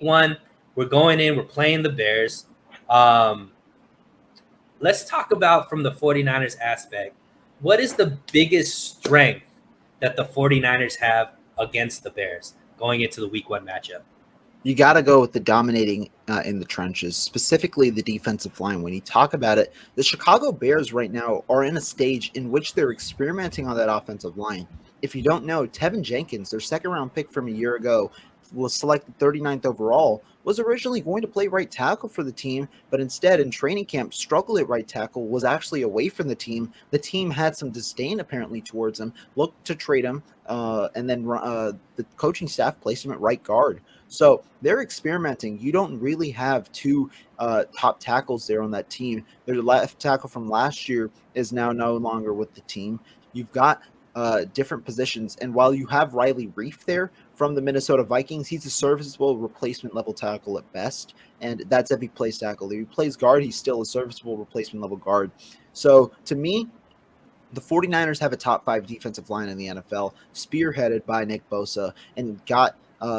one, we're going in, we're playing the Bears. Um, let's talk about from the 49ers aspect. What is the biggest strength that the 49ers have against the Bears going into the week one matchup? You got to go with the dominating in the trenches, specifically the defensive line. When you talk about it, the Chicago Bears right now are in a stage in which they're experimenting on that offensive line. If you don't know, Tevin Jenkins, their second round pick from a year ago, was selected 39th overall, was originally going to play right tackle for the team, but instead in training camp struggled at right tackle, was actually away from the team. The team had some disdain apparently towards him, looked to trade him, and then the coaching staff placed him at right guard. So they're experimenting. You don't really have two top tackles there on that team. Their left tackle from last year is now no longer with the team. You've got different positions. And while you have Riley Reef there from the Minnesota Vikings, he's a serviceable replacement level tackle at best. And that's if he plays tackle. If he plays guard, he's still a serviceable replacement level guard. So to me, the 49ers have a top five defensive line in the NFL, spearheaded by Nick Bosa, and got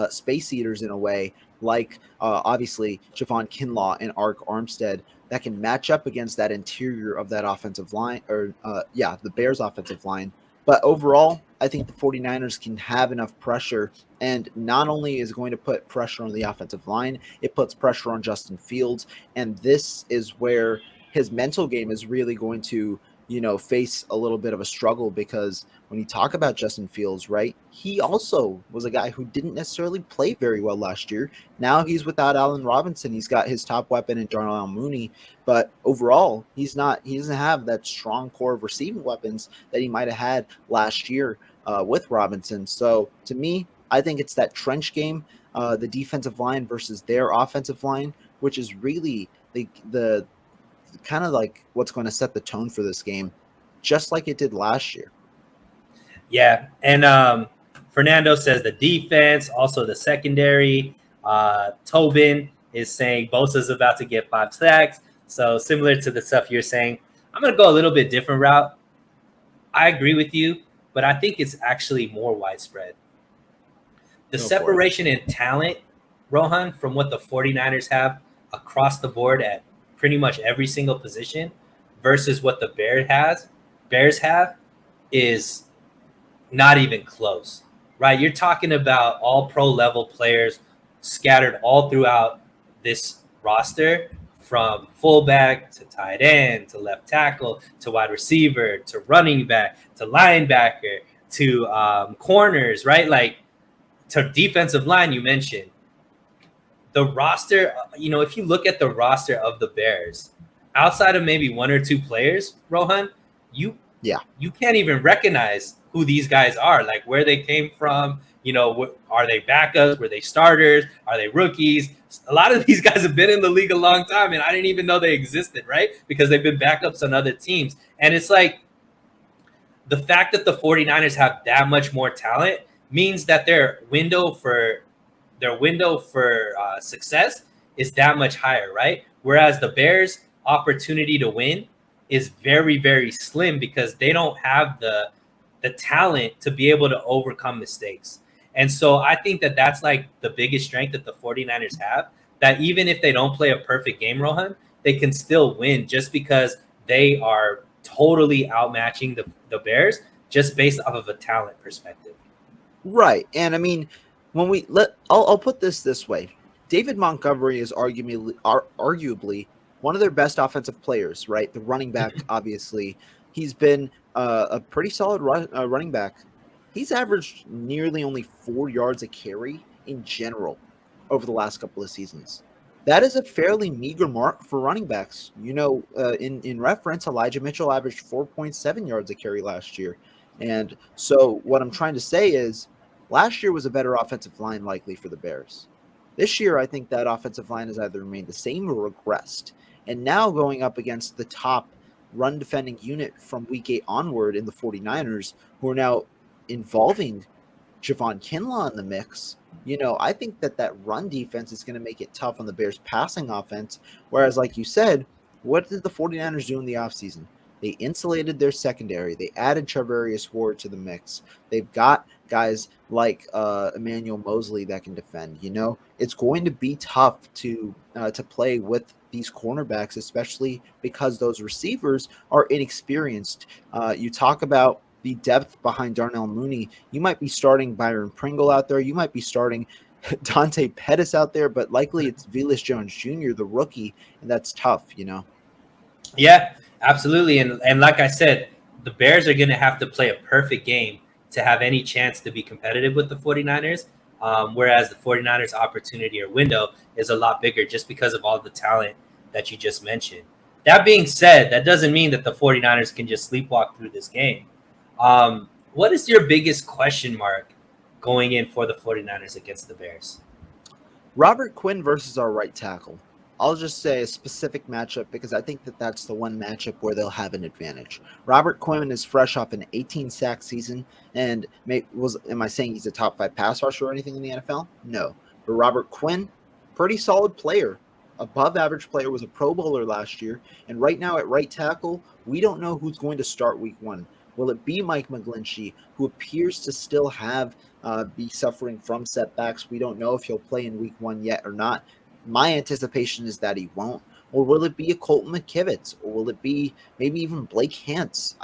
space eaters in a way like obviously Javon Kinlaw and Ark Armstead that can match up against that interior of that offensive line, or the Bears offensive line. But overall, I think the 49ers can have enough pressure, and not only is it going to put pressure on the offensive line, it puts pressure on Justin Fields, and this is where his mental game is really going to face a little bit of a struggle because when you talk about Justin Fields, right, he also was a guy who didn't necessarily play very well last year. Now he's without Allen Robinson. He's got his top weapon in Darnell Mooney, but overall, he doesn't have that strong core of receiving weapons that he might have had last year with Robinson. So to me, I think it's that trench game, the defensive line versus their offensive line, which is really the kind of like what's going to set the tone for this game, just like it did last year. Yeah, and Fernando says the defense, also the secondary. Tobin is saying Bosa's about to get 5 sacks. So similar to the stuff you're saying, I'm going to go a little bit different route. I agree with you, but I think it's actually more widespread. The separation in talent, Rohan, from what the 49ers have across the board at pretty much every single position versus what the Bears have is not even close, right? You're talking about all pro level players scattered all throughout this roster, from fullback to tight end to left tackle to wide receiver to running back to linebacker to corners, right? Like to defensive line, you mentioned the roster. If you look at the roster of the Bears, outside of maybe one or two players, Rohan, you you can't even recognize who these guys are, like where they came from. Are they backups? Were they starters? Are they rookies? A lot of these guys have been in the league a long time, and I didn't even know they existed, right? Because they've been backups on other teams. And it's like the fact that the 49ers have that much more talent means that their window for success is that much higher, right? Whereas the Bears' opportunity to win is very, very slim because they don't have the talent to be able to overcome mistakes. And so I think that that's like the biggest strength that the 49ers have, that even if they don't play a perfect game, Rohan, they can still win just because they are totally outmatching the Bears just based off of a talent perspective. Right. And I mean, I'll put this way. David Montgomery is arguably one of their best offensive players, right? The running back, obviously. He's been a pretty solid running back. He's averaged nearly only 4 yards a carry in general over the last couple of seasons. That is a fairly meager mark for running backs. In reference, Elijah Mitchell averaged 4.7 yards a carry last year. And so what I'm trying to say is last year was a better offensive line likely for the Bears. This year, I think that offensive line has either remained the same or regressed. And now going up against the top run defending unit from week 8 onward in the 49ers, who are now involving Javon Kinlaw in the mix, I think that run defense is going to make it tough on the Bears passing offense. Whereas, like you said, what did the 49ers do in the offseason? They insulated their secondary. They added Charvarius Ward to the mix. They've got guys like Emmanuel Mosley that can defend. It's going to be tough to play with these cornerbacks, especially because those receivers are inexperienced. You talk about the depth behind Darnell Mooney. You might be starting Byron Pringle out there. You might be starting Dante Pettis out there, but likely it's Velus Jones Jr., the rookie, and that's tough. Yeah, absolutely. And like I said, the Bears are going to have to play a perfect game to have any chance to be competitive with the 49ers. Whereas the 49ers opportunity or window is a lot bigger just because of all the talent that you just mentioned. That being said, that doesn't mean that the 49ers can just sleepwalk through this game. What is your biggest question mark going in for the 49ers against the Bears? Robert Quinn versus our right tackle. I'll just say a specific matchup because I think that that's the one matchup where they'll have an advantage. Robert Quinn is fresh off an 18-sack season, and am I saying he's a top 5 pass rusher or anything in the NFL? No. But Robert Quinn, pretty solid player, above average player, was a Pro Bowler last year, and right now at right tackle, we don't know who's going to start week 1. Will it be Mike McGlinchey, who appears to still be suffering from setbacks? We don't know if he'll play in week 1 yet or not. My anticipation is that he won't. Or will it be a Colton McKivitz? Or will it be maybe even Blake Hance?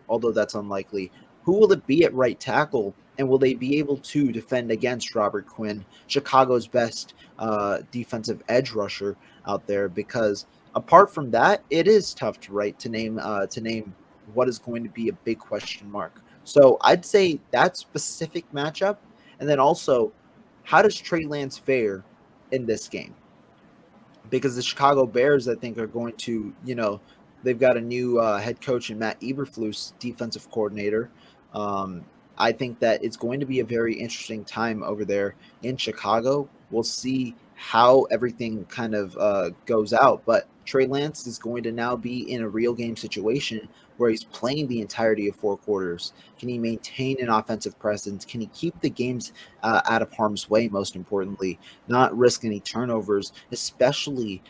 Although that's unlikely. Who will it be at right tackle? And will they be able to defend against Robert Quinn, Chicago's best defensive edge rusher out there? Because apart from that, it is tough to name what is going to be a big question mark. So I'd say that specific matchup, and then also, how does Trey Lance fare in this game? Because the Chicago Bears, I think, are going to, they've got a new head coach in Matt Eberflus, defensive coordinator. I think that it's going to be a very interesting time over there in Chicago. We'll see how everything kind of goes out. But Trey Lance is going to now be in a real game situation where he's playing the entirety of 4 quarters. Can he maintain an offensive presence? Can he keep the games out of harm's way, most importantly, not risk any turnovers, especially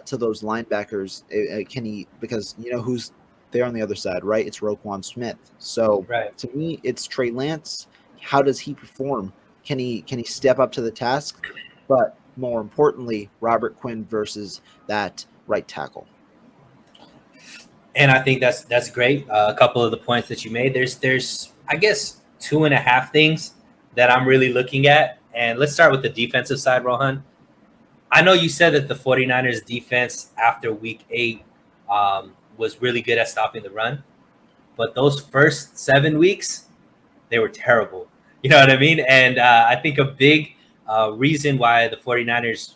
to those linebackers? Can he, because who's there on the other side, right? It's Roquan Smith. So Right. to me, it's Trey Lance. How does he perform? Can he step up to the task? But more importantly, Robert Quinn versus that right tackle. And I think that's great. A couple of the points that you made. There's I guess 2.5 things that I'm really looking at. And let's start with the defensive side, Rohan. I know you said that the 49ers defense after week 8 was really good at stopping the run, but those first 7 weeks, they were terrible. You know what I mean? And I think a big reason why the 49ers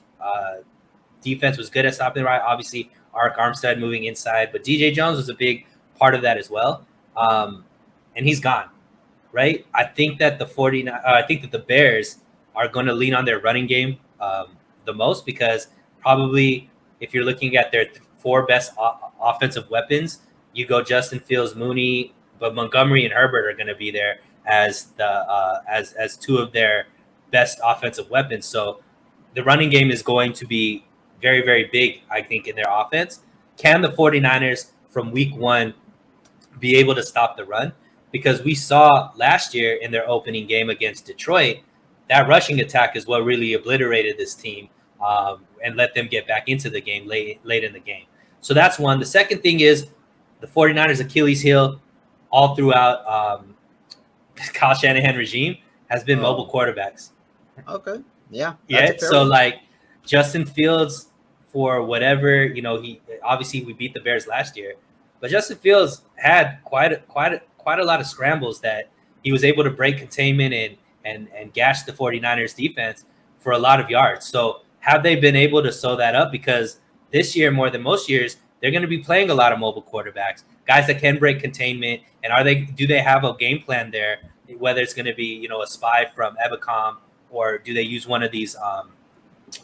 defense was good at stopping the run, obviously Arik Armstead moving inside, but DJ Jones was a big part of that as well. And he's gone, right? I think that the Bears are going to lean on their running game the most, because probably if you're looking at their 4 best offensive weapons, you go Justin Fields, Mooney, but Montgomery and Herbert are going to be there as as 2 of their best offensive weapons. So the running game is going to be very, very big, I think, in their offense. Can the 49ers from week 1 be able to stop the run? Because we saw last year in their opening game against Detroit, that rushing attack is what really obliterated this team and let them get back into the game late in the game. So that's one. The second thing is the 49ers Achilles heel all throughout Kyle Shanahan regime has been mobile quarterbacks. Okay. Yeah. Yeah. So like Justin Fields, for whatever, he obviously we beat the Bears last year, but Justin Fields had quite a lot of scrambles that he was able to break containment and gash the 49ers defense for a lot of yards. So have they been able to sew that up? Because this year, more than most years, they're going to be playing a lot of mobile quarterbacks, guys that can break containment. And do they have a game plan there? Whether it's going to be, a spy from Ebicom, or do they use one of these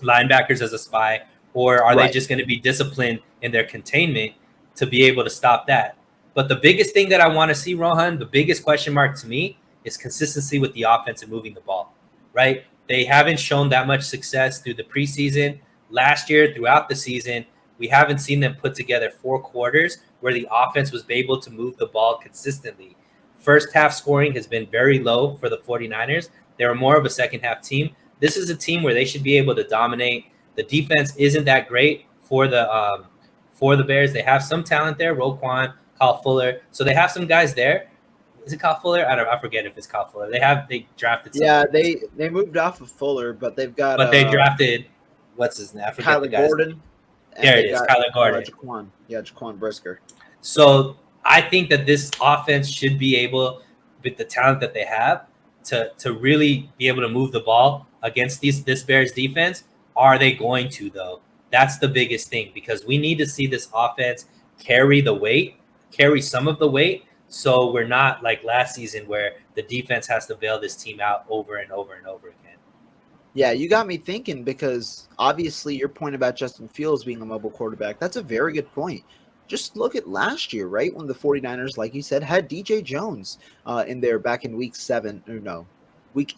linebackers as a spy, or are they just going to be disciplined in their containment to be able to stop that? But the biggest thing that I want to see, Rohan, the biggest question mark to me is consistency with the offense and moving the ball, right? They haven't shown that much success through the preseason. Last year, throughout the season, we haven't seen them put together 4 quarters where the offense was able to move the ball consistently. first half scoring has been very low for the 49ers. They're more of a second half team. This is a team where they should be able to dominate. The defense isn't that great for the Bears. They have some talent there, Roquan, Kyle Fuller. So they have some guys there. Is it Kyle Fuller? I forget if it's Kyle Fuller. They drafted Yeah, somebody. they moved off of Fuller, but they've got But they drafted what's his name? I forget the Kyler guy's Gordon. name. And There it they is, got Kyler Gordon. Jaquan. Yeah, Jaquan Brisker. So I think that this offense should be able, with the talent that they have, to really be able to move the ball against this Bears defense. Are they going to, though? That's the biggest thing, because we need to see this offense carry some of the weight, so we're not like last season where the defense has to bail this team out over and over and over again. Yeah, you got me thinking, because obviously your point about Justin Fields being a mobile quarterback, that's a very good point. Just look at last year, right? When the 49ers, like you said, had DJ Jones in there back in week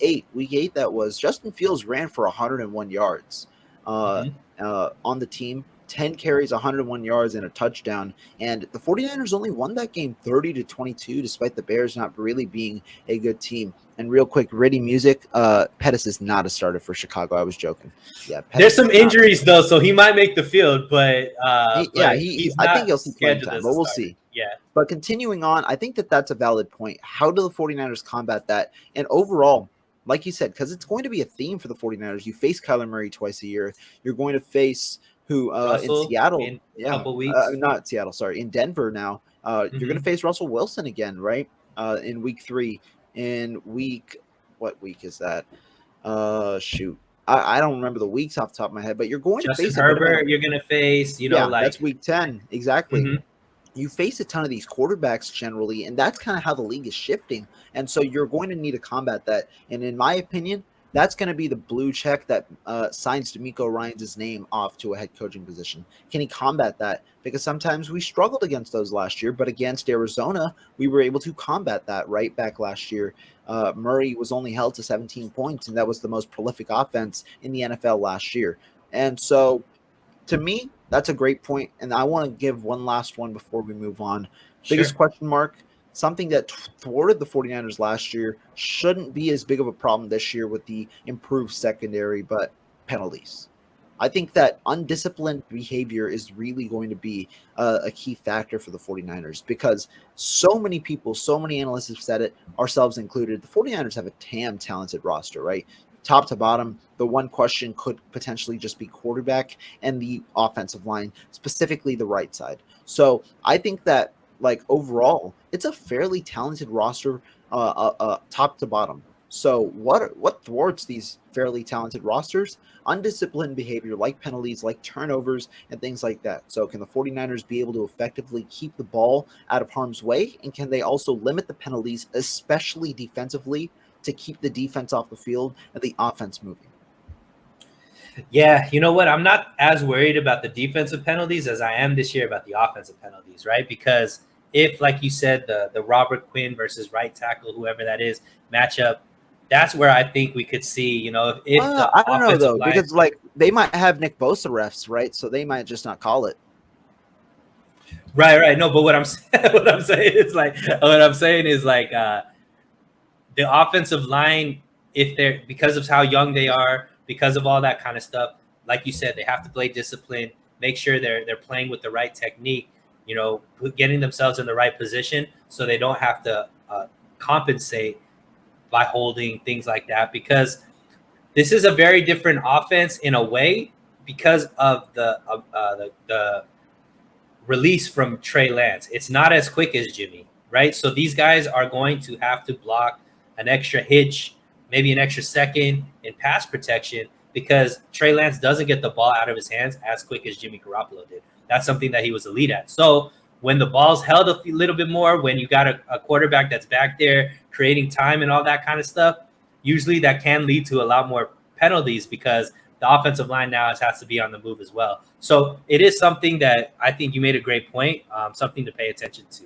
8. Week 8, that was. Justin Fields ran for 101 yards on the team. 10 carries, 101 yards, and a touchdown. And the 49ers only won that game 30-22, despite the Bears not really being a good team. And real quick, Ready Music, Pettis is not a starter for Chicago. I was joking. Yeah, Pettis there's some injuries though, so he might make the field, but I think he'll see playing time, but we'll see. Yeah. But continuing on, I think that's a valid point. How do the 49ers combat that? And overall, like you said, because it's going to be a theme for the 49ers, you face Kyler Murray twice a year. You're going to face in Seattle, in a couple weeks. Not Seattle, sorry, in Denver now. You're going to face Russell Wilson again, right? In week 3. What week is that? Shoot. I don't remember the weeks off the top of my head, but you're going Justin to face Herbert. You're going to face, that's week 10. Exactly. You face a ton of these quarterbacks generally, and that's kind of how the league is shifting. And so you're going to need to combat that. And in my opinion, that's going to be the blue check that signs DeMeco Ryans' name off to a head coaching position. Can he combat that? Because sometimes we struggled against those last year, but against Arizona, we were able to combat that right back last year. Murray was only held to 17 points, and that was the most prolific offense in the NFL last year. And so, to me, that's a great point. And I want to give one last one before we move on. Sure. Biggest question mark. Something that thwarted the 49ers last year shouldn't be as big of a problem this year with the improved secondary, but penalties. I think that undisciplined behavior is really going to be a key factor for the 49ers, because so many people, so many analysts have said it, ourselves included. The 49ers have a damn talented roster, right? Top to bottom. The one question could potentially just be quarterback and the offensive line, specifically the right side. So I think that, like, overall, it's a fairly talented roster, top to bottom. So what thwarts these fairly talented rosters? Undisciplined behavior, like penalties, like turnovers, and things like that. So can the 49ers be able to effectively keep the ball out of harm's way? And can they also limit the penalties, especially defensively, to keep the defense off the field and the offense moving? Yeah, you know what? I'm not as worried about the defensive penalties as I am this year about the offensive penalties, right? Because if, like you said, the Robert Quinn versus right tackle, whoever that is, matchup, that's where I think we could see, if I don't know, though, because, like, they might have Nick Bosa refs, right? So they might just not call it. Right. No, but what I'm saying is the offensive line, if they're, because of how young they are, because of all that kind of stuff, like you said, they have to play discipline, make sure they're playing with the right technique, getting themselves in the right position so they don't have to compensate by holding, things like that, because this is a very different offense in a way because of the release from Trey Lance. It's not as quick as Jimmy, right? So these guys are going to have to block an extra hitch, maybe an extra second in pass protection, because Trey Lance doesn't get the ball out of his hands as quick as Jimmy Garoppolo did. That's something that he was elite at. So when the ball's held a little bit more, when you got a quarterback that's back there creating time and all that kind of stuff, usually that can lead to a lot more penalties because the offensive line now has to be on the move as well. So it is something that I think you made a great point, something to pay attention to.